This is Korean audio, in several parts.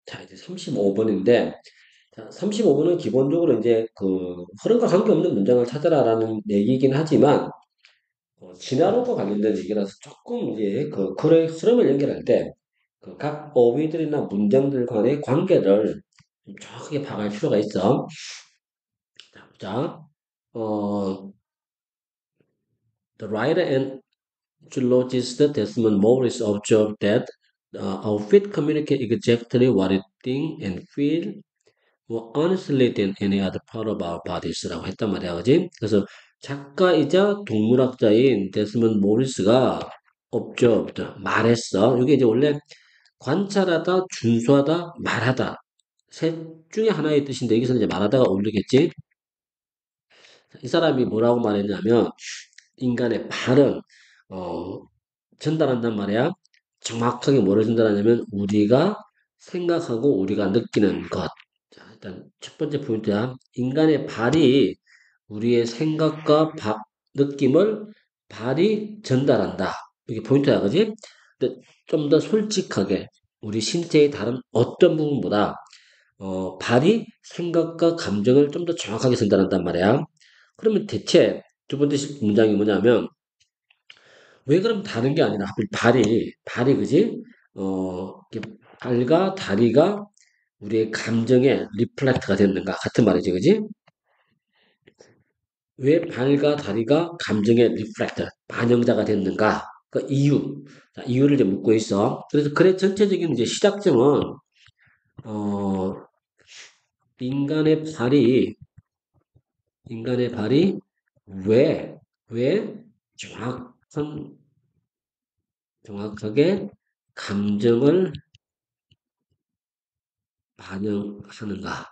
자, 이제 35번인데, 자, 35번은 기본적으로 이제 그 흐름과 관계없는 문장을 찾아라라는 얘기이긴 하지만, 진화론과 관련된 얘기라서 조금 이제 그 글의 흐름을 연결할 때, 그 각 어휘들이나 문장들 간의 관계를 좀 정확하게 파악할 필요가 있어. 자, 보자. 어, The writer and geologist Desmond Morris observed that our feet communicate exactly what it think and feel more honestly than any other part of our bodies라고 했단 말이야, 그지? 그래서 작가이자 동물학자인 데스먼드 모리스가 observed, 말했어. 이게 이제 원래 관찰하다, 준수하다, 말하다. 셋 중에 하나의 뜻인데 여기서는 이제 말하다가 어울리겠지? 이 사람이 뭐라고 말했냐면 인간의 발은 어, 전달한단 말이야. 정확하게 뭐를 전달하냐면 우리가 생각하고 우리가 느끼는 것. 자, 일단 첫 번째 포인트야. 인간의 발이 우리의 생각과 느낌을 발이 전달한다. 이게 포인트야, 그지? 근데 좀 더 솔직하게 우리 신체의 다른 어떤 부분보다 발이 생각과 감정을 좀 더 정확하게 전달한단 말이야. 그러면 대체 두 번째 문장이 뭐냐면 왜 그럼 다른 게 아니라 하필 발이 그지? 이렇게 발과 다리가 우리의 감정에 리플렉트가 됐는가 같은 말이지, 그지? 왜 발과 다리가 감정에 리플렉트 반영자가 됐는가? 그 이유, 자, 이유를 이제 묻고 있어. 그래서 글의 전체적인 이제 시작점은 어, 인간의 발이 인간의 발이 왜 정확한 정확하게 감정을 반영하는가?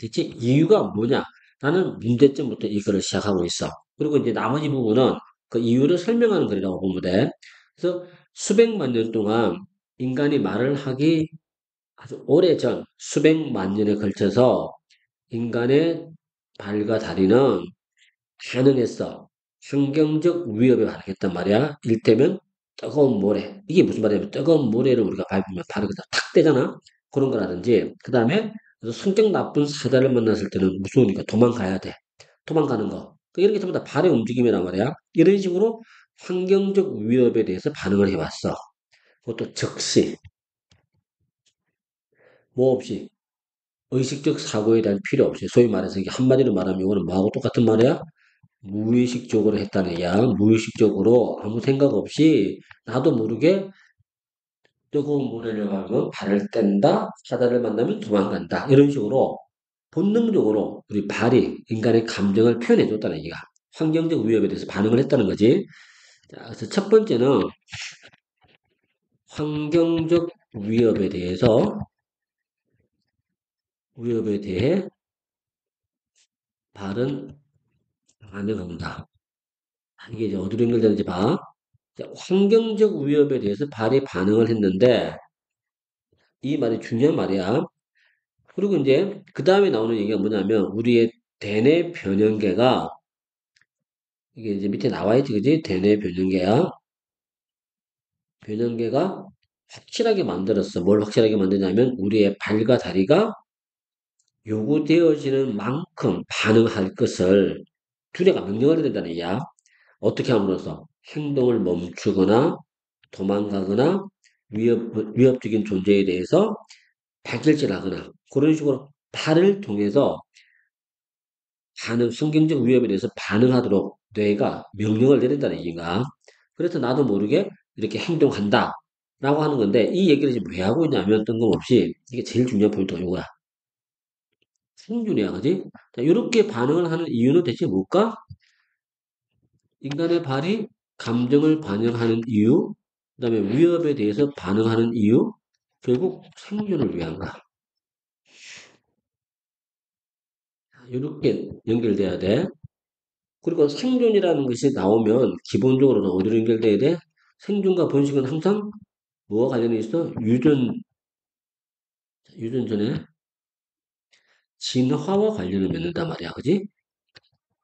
대체 이유가 뭐냐? 라는 문제점부터 이거를 시작하고 있어. 그리고 이제 나머지 부분은 그 이유를 설명하는 글이라고 보면 돼. 그래서 수백만 년 동안 인간이 말을 하기 아주 오래전 수백만 년에 걸쳐서 인간의 발과 다리는 가능했어. 환경적 위협에 반응했단 말이야. 일테면 뜨거운 모래. 이게 무슨 말이냐면 뜨거운 모래를 우리가 밟으면 바로 그냥 탁 되잖아. 그런 거라든지. 그 다음에 성격 나쁜 사자를 만났을 때는 무서우니까 도망가야 돼. 도망가는 거. 이렇게 전부 다 발의 움직임이란 말이야. 이런 식으로 환경적 위협에 대해서 반응을 해왔어. 그것도 즉시, 뭐 없이, 의식적 사고에 대한 필요 없이. 소위 말해서 이게 한마디로 말하면 이거는 뭐하고 똑같은 말이야? 무의식적으로 했다는 얘기야. 무의식적으로 아무 생각 없이 나도 모르게 뜨거운 물을 하면 발을 뗀다, 사자를 만나면 도망간다. 이런 식으로 본능적으로 우리 발이 인간의 감정을 표현해 줬다는 얘기가. 환경적 위협에 대해서 반응을 했다는 거지. 자, 그래서 첫 번째는 환경적 위협에 대해서 위협에 대해 발은 반응한다. 이게 이제 어디로 연결되는지 봐. 자, 환경적 위협에 대해서 발이 반응을 했는데 이 말이 중요한 말이야. 그리고 이제 그 다음에 나오는 얘기가 뭐냐면 우리의 대뇌 변형계가 이게 이제 밑에 나와 있지, 그지? 대뇌 변형계야. 변형계가 확실하게 만들었어. 뭘 확실하게 만드냐면 우리의 발과 다리가 요구되어지는 만큼 반응할 것을 두뇌가 명령을 해야 된다는 얘기야. 어떻게 함으로써 행동을 멈추거나 도망가거나 위협적인 존재에 대해서 발길질하거나 그런 식으로 발을 통해서 환경적 위협에 대해서 반응하도록 뇌가 명령을 내린다는 얘기인가. 그래서 나도 모르게 이렇게 행동한다. 라고 하는 건데, 이 얘기를 지금 왜 하고 있냐면 뜬금없이, 이게 제일 중요한 포인트가 이거야. 생존이야, 그지? 자, 이렇게 반응을 하는 이유는 대체 뭘까? 인간의 발이 감정을 반영하는 이유, 그 다음에 위협에 대해서 반응하는 이유, 결국 생존을 위한가. 이렇게 연결돼야 돼. 그리고 생존이라는 것이 나오면 기본적으로는 어디로 연결돼야 돼? 생존과 번식은 항상 뭐와 관련이 있어? 유전전에 진화와 관련을 맺는단 말이야. 그지?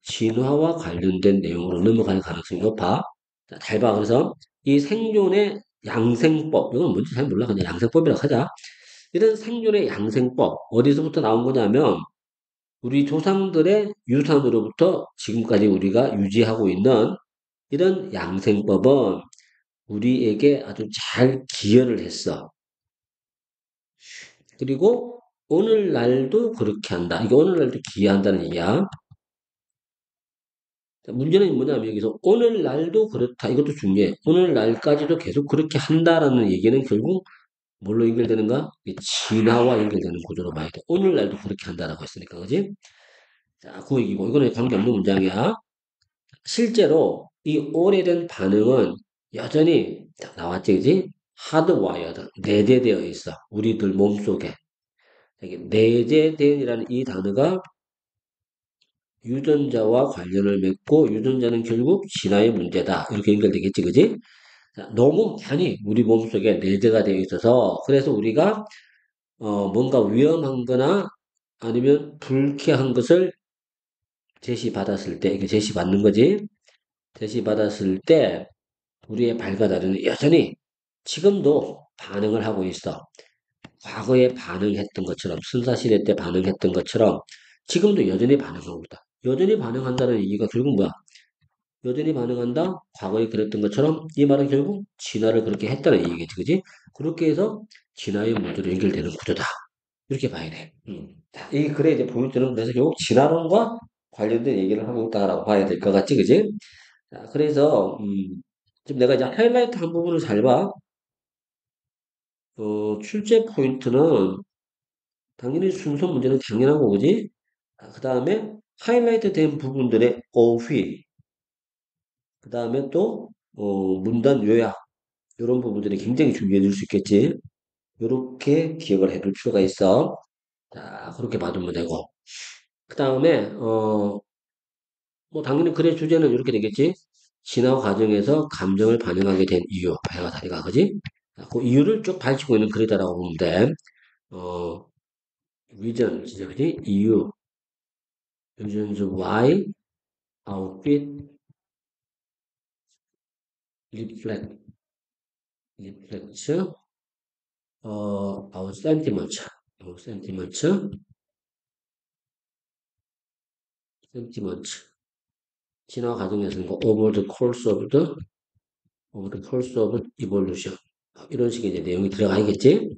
진화와 관련된 내용으로 넘어갈 가능성이 높아. 자, 잘 봐. 그래서 이 생존의 양생법, 이건 뭔지 잘 몰라. 그냥 양생법이라고 하자. 이런 생존의 양생법, 어디서부터 나온 거냐면, 우리 조상들의 유산으로부터 지금까지 우리가 유지하고 있는 이런 양생법은 우리에게 아주 잘 기여를 했어. 그리고 오늘날도 그렇게 한다. 이게 오늘날도 기여한다는 얘기야. 문제는 뭐냐면 여기서 오늘날도 그렇다. 이것도 중요해. 오늘날까지도 계속 그렇게 한다라는 얘기는 결국 뭘로 연결되는가? 진화와 연결되는 구조로 봐야 돼. 오늘날도 그렇게 한다라고 했으니까, 그지? 자, 그 얘기고. 이거는 관계없는 문장이야. 실제로 이 오래된 반응은 여전히 딱 나왔지, 그지? 하드와이어드, 내재되어 있어. 우리들 몸속에. 이게 내재된이라는 이 단어가 유전자와 관련을 맺고 유전자는 결국 진화의 문제다. 이렇게 연결되겠지, 그지? 자, 너무 많이 우리 몸속에 내재가 되어 있어서 그래서 우리가 뭔가 위험한 거나 아니면 불쾌한 것을 제시받았을 때, 이게 제시받는 거지. 제시받았을 때 우리의 발가다리는 여전히 지금도 반응을 하고 있어. 과거에 반응했던 것처럼, 순사시대 때 반응했던 것처럼 지금도 여전히 반응하고 있다. 여전히 반응한다는 얘기가 결국 뭐야? 여전히 반응한다? 과거에 그랬던 것처럼 이 말은 결국 진화를 그렇게 했다는 얘기겠지, 그지? 그렇게 해서 진화의 문제로 연결되는 구조다. 이렇게 봐야 돼. 자, 이 글에 이제 보여주는 그래서 결국 진화론과 관련된 얘기를 하고 있다라고 봐야 될 것 같지, 그지? 자, 그래서 지금 내가 이제 하이라이트 한 부분을 잘 봐. 출제 포인트는 당연히 순서 문제는 당연하고, 그지? 그 다음에 하이라이트 된 부분들의 어휘, 그 다음에 또 문단 요약 이런 부분들이 굉장히 중요해질 수 있겠지. 이렇게 기억을 해둘 필요가 있어. 자, 그렇게 봐두면 되고. 그 다음에 뭐 당연히 글의 주제는 이렇게 되겠지. 진화 과정에서 감정을 반영하게 된 이유, 배가 다리가 그지? 그 이유를 쭉 밝히고 있는 글이다라고 보면 돼. 어, reason, 진짜 그지? 이유, reasons why, outfit, reflect, reflect, our sentiments, sentiments. 진화 과정에서는 over the course of evolution. 이런 식의 이제 내용이 들어가야겠지?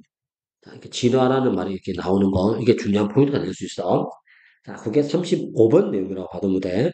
자, 이렇게 진화라는 말이 이렇게 나오는 거, 이게 중요한 포인트가 될 수 있어. 자, 그게 35번 내용이라고 봐도 돼.